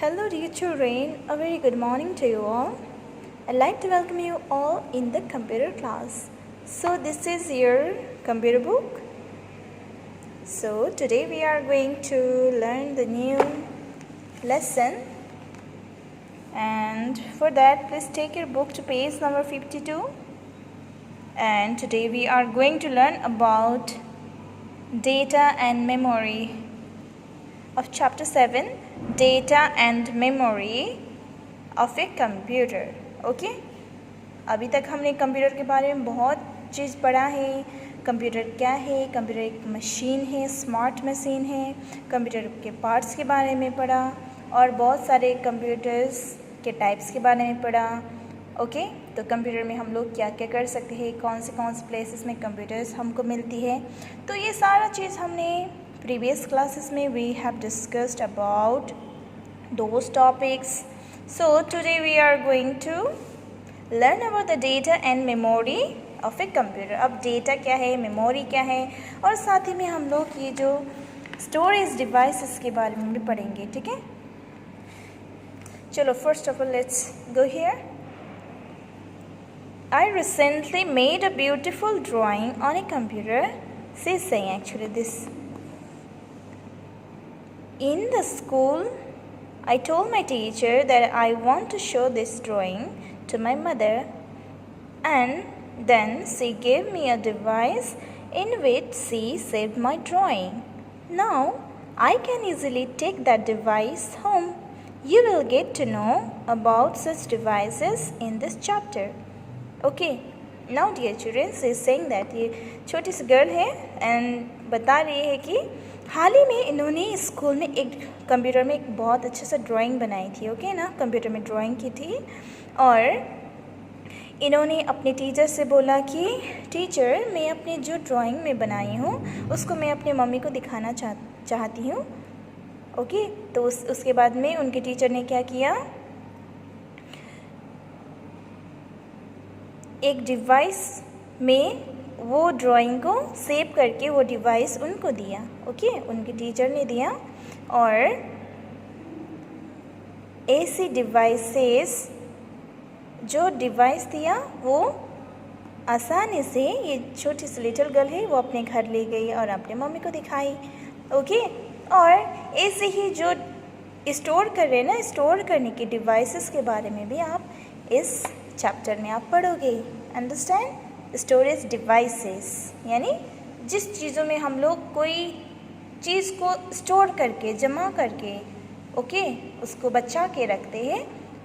Hello dear children, a very good morning to you all. I'd like to welcome you all in the computer class. So this is your computer book. So today we are going to learn the new lesson, and for that please take your book to page number 52. And today we are going to learn about data and memory of chapter 7, data and memory of a computer. Okay, अभी तक हमने computer के बारे में बहुत चीज़ पढ़ा है। Computer क्या है, कंप्यूटर एक मशीन है, स्मार्ट मशीन है, कंप्यूटर के पार्ट्स के बारे में पढ़ा और बहुत सारे कंप्यूटर्स के टाइप्स के बारे में पढ़ा। ओके, तो कंप्यूटर में हम लोग क्या क्या कर सकते हैं, कौन से प्लेसेस में कंप्यूटर्स हमको मिलती है, तो ये सारा चीज़ हमने previous classes में we have discussed about those topics. So today we are going to learn about the data and memory of a computer. अब data क्या है, memory क्या है, और साथ ही में हम लोग ये जो storage devices के बारे में भी पढ़ेंगे। ठीक है, चलो first of all let's go here. I recently made a beautiful drawing on a computer. She is saying actually this. In the school, I told my teacher that I want to show this drawing to my mother, and then she gave me a device in which she saved my drawing. Now, I can easily take that device home. You will get to know about such devices in this chapter. Okay, now dear children, she is saying that ये छोटी सी girl है and बता रही है कि हाल ही में इन्होंने school में एक कंप्यूटर में एक बहुत अच्छा सा ड्राइंग बनाई थी। ओके ना, कंप्यूटर में ड्राइंग की थी और इन्होंने अपने टीचर से बोला कि टीचर, मैं अपने जो ड्राइंग में बनाई हूँ उसको मैं अपने मम्मी को दिखाना चाहती हूँ। ओके, तो उसके बाद में उनके टीचर ने क्या किया, एक डिवाइस में वो ड्राइंग को सेव करके वो डिवाइस उनको दिया। ओके, उनके टीचर ने दिया और ऐसी डिवाइसेस जो डिवाइस दिया वो आसानी से ये छोटी सी लिटिल गर्ल है वो अपने घर ले गई और अपने मम्मी को दिखाई। ओके, और ऐसे ही जो स्टोर कर रहे हैं ना, स्टोर करने की डिवाइसेस के बारे में भी आप इस चैप्टर में आप पढ़ोगे। अंडरस्टैंड? स्टोरेज डिवाइसेस यानी जिस चीज़ों में हम लोग कोई चीज़ को स्टोर करके, जमा करके, ओके, उसको बचा के रखते हैं,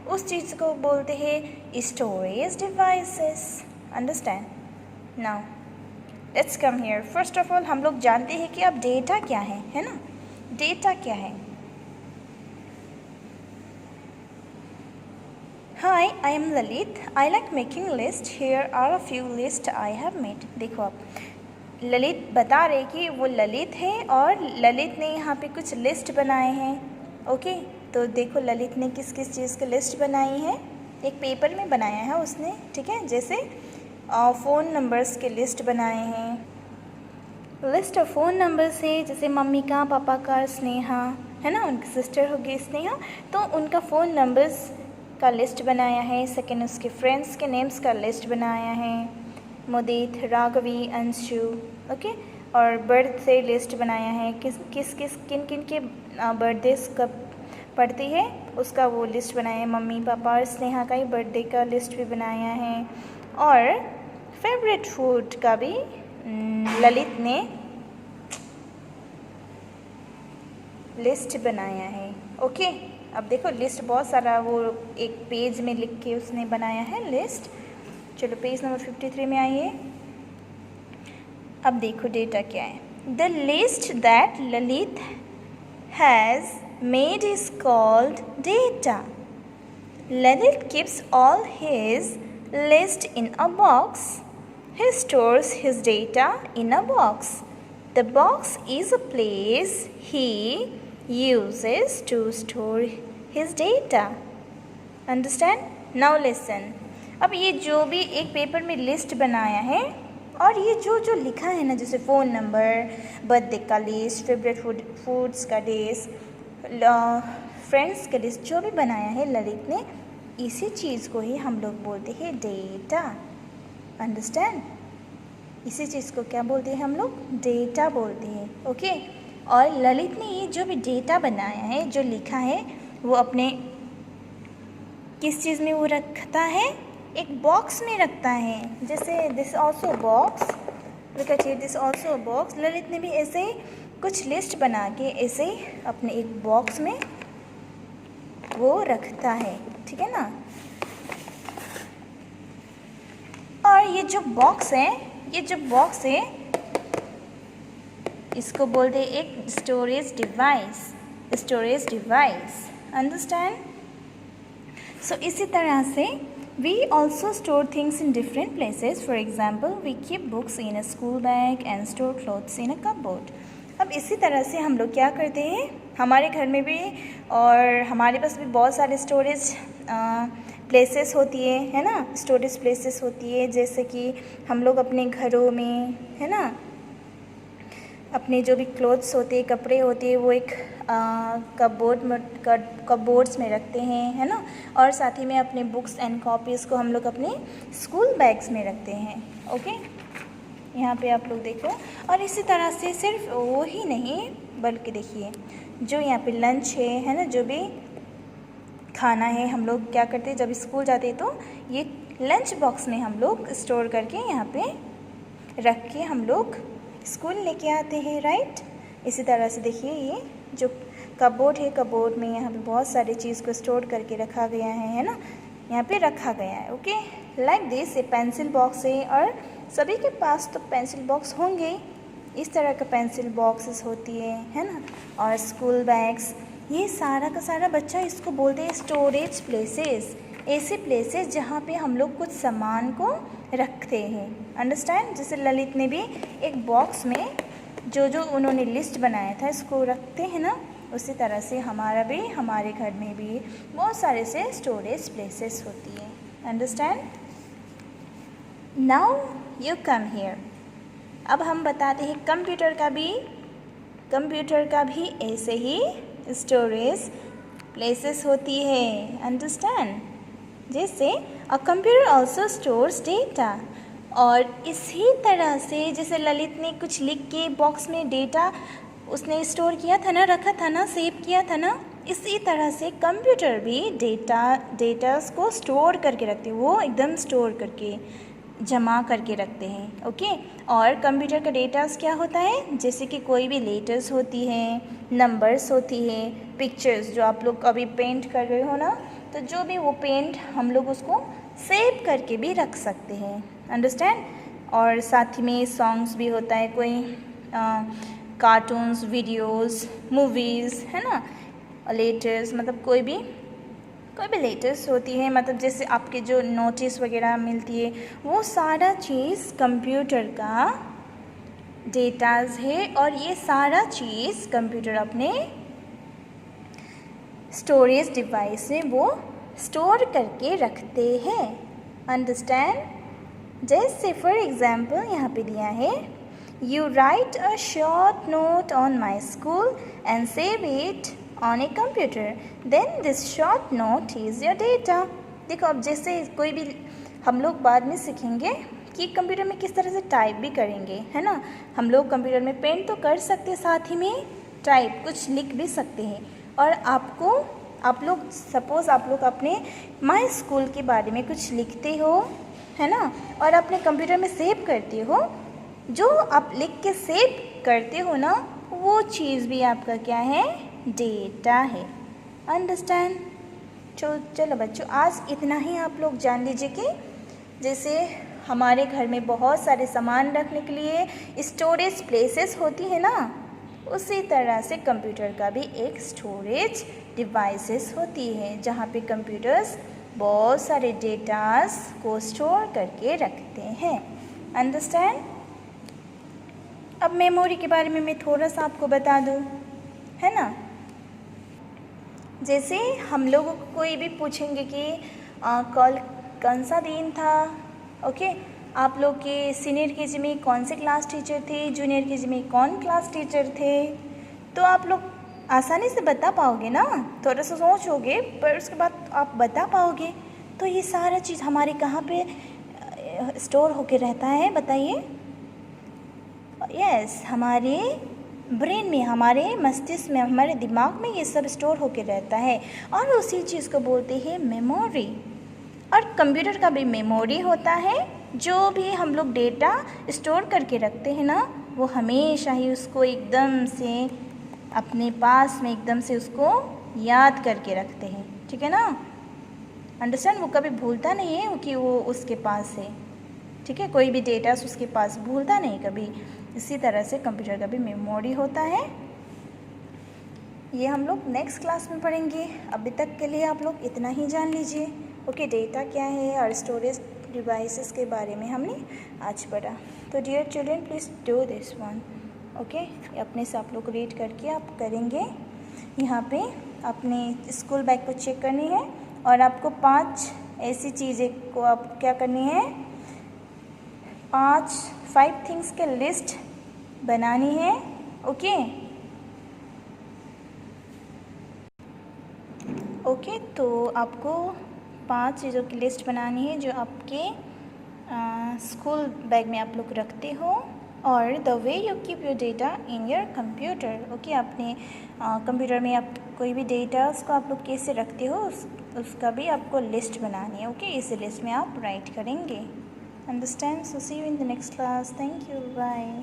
उस चीज़ को बोलते हैं storage devices. Understand? Now let's come here. First of all हम लोग जानते हैं कि अब डेटा क्या है ना? डेटा क्या है? Hi, I am Lalit. I like making lists. Here are a few lists I have made. देखो आप, ललित बता रहे कि वो ललित है और ललित ने यहाँ पे कुछ लिस्ट बनाए हैं। ओके, तो देखो ललित ने किस किस चीज़ की लिस्ट बनाई है, एक पेपर में बनाया है उसने। ठीक है, जैसे फ़ोन नंबर्स के लिस्ट बनाए हैं। लिस्ट ऑफ फ़ोन नंबर्स है, जैसे मम्मी का, पापा का, स्नेहा है ना, उनकी सिस्टर होगी स्नेहा, तो उनका फ़ोन नंबर्स का लिस्ट बनाया है। सेकेंड, उसके फ्रेंड्स के नेम्स का लिस्ट बनाया है, मुदीत, राघवी, अंशु। ओके, और बर्थडे लिस्ट बनाया है, किन किन के बर्थडेज कब पड़ती है उसका वो लिस्ट बनाया है। मम्मी, पापा और स्नेहा का ही बर्थडे का लिस्ट भी बनाया है। और फेवरेट फूड का भी ललित ने लिस्ट बनाया है। ओके, अब देखो लिस्ट बहुत सारा वो एक पेज में लिख के उसने बनाया है लिस्ट। चलो पेज नंबर 53 में आइए। अब देखो डेटा क्या है। The list that Lalit has made is called data. Lalit keeps all his list in a box. He stores his data in a box. The box is a place he uses to store his data. Understand? Now listen. अब ये जो भी एक paper में list बनाया है और ये जो लिखा है ना, जैसे फ़ोन नंबर, बर्थडे का लिस्ट, फेवरेट फूड्स का डेज, फ्रेंड्स का लिस्ट जो भी बनाया है ललित ने, इसी चीज़ को ही हम लोग बोलते हैं डेटा। अंडरस्टैंड? इसी चीज़ को क्या बोलते हैं हम लोग? डेटा बोलते हैं। ओके। और ललित ने ये जो भी डेटा बनाया है, जो लिखा है, वो अपने किस चीज़ में वो रखता है? एक बॉक्स में रखता है। जैसे this also box, look at here, this also box. Lalit ने भी ऐसे ही कुछ लिस्ट बना के ऐसे ही अपने एक बॉक्स में वो रखता है, ठीक है ना। और ये जो बॉक्स है, इसको बोलते हैं एक स्टोरेज डिवाइस। अंडरस्टैंड? सो इसी तरह से we also store things in different places. For example, we keep books in a school bag and store clothes in a cupboard. अब इसी तरह से हम लोग क्या करते हैं, हमारे घर में भी और हमारे पास भी बहुत सारे स्टोरेज प्लेसेस होती है ना, स्टोरेज प्लेसेस होती है। जैसे कि हम लोग अपने घरों में, है ना, अपने जो भी क्लोथ्स होते हैं, कपड़े होते हैं, वो एक कपबोर्ड्स में रखते हैं, है ना। और साथ ही में अपने बुक्स एंड कॉपीज़ को हम लोग अपने स्कूल बैग्स में रखते हैं। ओके, यहाँ पे आप लोग देखो। और इसी तरह से सिर्फ वो ही नहीं, बल्कि देखिए जो यहाँ पे लंच है ना, जो भी खाना है, हम लोग क्या करते हैं जब स्कूल जाते हैं तो ये लंच बॉक्स में हम लोग स्टोर करके यहाँ पे रख के हम लोग स्कूल लेके आते हैं, राइट। इसी तरह से देखिए ये जो कपबोर्ड है, कपबोर्ड में यहाँ पे बहुत सारी चीज़ को स्टोर करके रखा गया है ना, यहाँ पे रखा गया है। Okay, like this. ये पेंसिल बॉक्स है और सभी के पास तो पेंसिल बॉक्स होंगे, इस तरह का पेंसिल बॉक्सेस होती है ना। और स्कूल बैग्स, ये सारा का सारा बच्चा इसको बोलते हैं स्टोरेज प्लेसेस, ऐसे प्लेसेस जहाँ पे हम लोग कुछ सामान को रखते हैं। अंडरस्टैंड? जैसे ललित ने भी एक बॉक्स में जो उन्होंने लिस्ट बनाया था इसको रखते हैं ना, उसी तरह से हमारे घर में भी बहुत सारे से स्टोरेज प्लेसेस होती है। Understand? Now you come here. अब हम बताते हैं कंप्यूटर का भी ऐसे ही स्टोरेज प्लेसेस होती है। अंडरस्टैंड? जैसे a computer also stores data. और इसी तरह से जैसे ललित ने कुछ लिख के बॉक्स में डेटा उसने स्टोर किया था ना, रखा था ना, सेव किया था ना, इसी तरह से कंप्यूटर भी डेटास को स्टोर करके रखते हैं। वो एकदम स्टोर करके जमा करके रखते हैं। ओके। और कंप्यूटर का डेटास क्या होता है, जैसे कि कोई भी लेटर्स होती है, नंबर्स होती है, पिक्चर्स जो आप लोग अभी पेंट कर रहे हो ना, तो जो भी वो पेंट हम लोग उसको सेव करके भी रख सकते हैं। अंडरस्टैंड? और साथ ही में सॉन्ग्स भी होता है, कोई कार्टून्स, वीडियोस, मूवीज़, है ना, लेटर्स, मतलब कोई भी लेटर्स होती है, मतलब जैसे आपके जो नोटिस वगैरह मिलती है, वो सारा चीज़ कंप्यूटर का डेटाज है। और ये सारा चीज़ कंप्यूटर अपने स्टोरेज डिवाइस में वो स्टोर करके रखते हैं। अंडरस्टैंड? जैसे फॉर एग्जाम्पल यहाँ पे दिया है, you write a short note on my school and save it on a computer, then this short note is your data. देखो, अब जैसे कोई भी हम लोग बाद में सीखेंगे कि कंप्यूटर में किस तरह से टाइप भी करेंगे, है ना। हम लोग कंप्यूटर में पेंट तो कर सकते हैं, साथ ही में टाइप कुछ लिख भी सकते हैं। और आप लोग सपोज़ आप लोग अपने माई स्कूल के बारे में कुछ लिखते हो, है ना, और अपने कंप्यूटर में सेव करते हो, जो आप लिख के सेव करते हो ना, वो चीज़ भी आपका क्या है, डेटा है। अंडरस्टैंड? चलो बच्चों, आज इतना ही आप लोग जान लीजिए कि जैसे हमारे घर में बहुत सारे सामान रखने के लिए स्टोरेज प्लेसेस होती है ना, उसी तरह से कंप्यूटर का भी एक स्टोरेज डिवाइसेस होती है, जहाँ पे कंप्यूटर्स बहुत सारे डेटास को स्टोर करके रखते हैं। अंडरस्टैंड? अब मेमोरी के बारे में मैं थोड़ा सा आपको बता दूँ, है ना। जैसे हम लोगों को कोई भी पूछेंगे कि कल कौन सा दिन था, ओके, आप लोग के सीनियर केजी में कौन से क्लास टीचर थे, जूनियर केजी में कौन क्लास टीचर थे, तो आप लोग आसानी से बता पाओगे ना, थोड़ा सा सोचोगे पर उसके बाद आप बता पाओगे। तो ये सारा चीज़ हमारे कहाँ पे स्टोर होके रहता है बताइए? यस, हमारे ब्रेन में, हमारे मस्तिष्क में, हमारे दिमाग में ये सब स्टोर होके रहता है और उसी चीज़ को बोलते हैं मेमोरी। और कंप्यूटर का भी मेमोरी होता है, जो भी हम लोग डेटा स्टोर करके रखते हैं ना, वो हमेशा ही उसको एकदम से अपने पास में एकदम से उसको याद करके रखते हैं, ठीक है ना? अंडरस्टैंड? वो कभी भूलता नहीं है कि वो उसके पास है, ठीक है? कोई भी डेटा उसके पास भूलता नहीं कभी। इसी तरह से कंप्यूटर का भी मेमोरी होता है। ये हम लोग नेक्स्ट क्लास में पढ़ेंगे। अभी तक के लिए आप लोग इतना ही जान लीजिए। ओके, डेटा क्या है और स्टोरेज डिवाइसेस के बारे में हमने आज पढ़ा। तो dear children, please do this one. Okay, अपने से आप लोग रीड करके आप करेंगे। यहाँ पे अपने स्कूल बैग को चेक करनी है और आपको 5 ऐसी चीज़ें को आप क्या करनी है, 5 थिंग्स के लिस्ट बनानी है। ओके ओके, तो आपको 5 चीज़ों की लिस्ट बनानी है जो आपके स्कूल बैग में आप लोग रखते हो। और the way you keep your data in your computer. Okay, अपने कंप्यूटर में आप कोई भी डेटा उसको आप लोग कैसे रखते हो उसका भी आपको लिस्ट बनानी है। ओके, इस लिस्ट में आप राइट करेंगे। Understand? So see you in the next class. Thank you, bye.